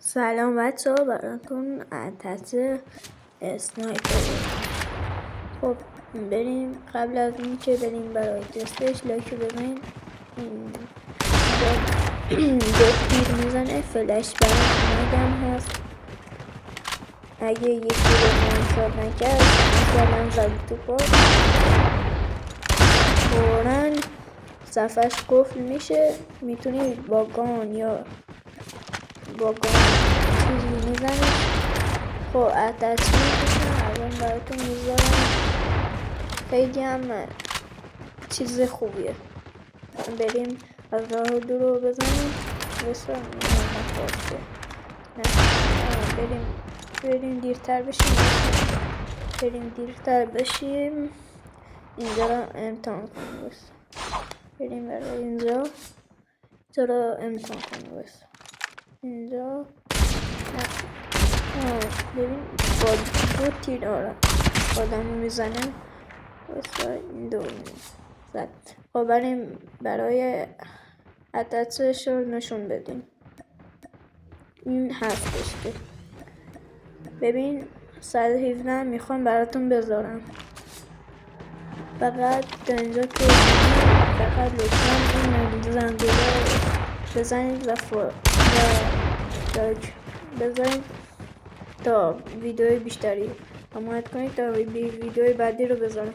سلام بچه ها، براتون اتش اسنایپر. خب بریم قبل از این که بریم برای تستش لایک بزنین. دو تیر میزنه، فلش برام هست. اگه یکی رو منصاب نکرد مثلا زد تو پا فوراً صفحش قفل میشه. میتونی با گان یا با گان چیزی میزنی. خب اتچمنتشون الان براتون میذارم، خیلی هم چیز خوبیه. بریم از راه دور بزنیم. بسیار نخواسته نه بریم دیرتر بشیم. اینجا رو امتحان کنیم. بریم برای اینجا رو امتحان کنیم. اینجا ببین با دو تیر آدم میزنه. این دو زد. خب برای اتچش رو نشون بدیم. این هستش که ببین 117 میخوام براتون بذارم. فقط تا اینجا که فقط لطفا این زنگوله بزنید و لایک بزنید تا ویدیوی بیشتری حمایت کنید تا ویدیوی بعدی رو بذارم.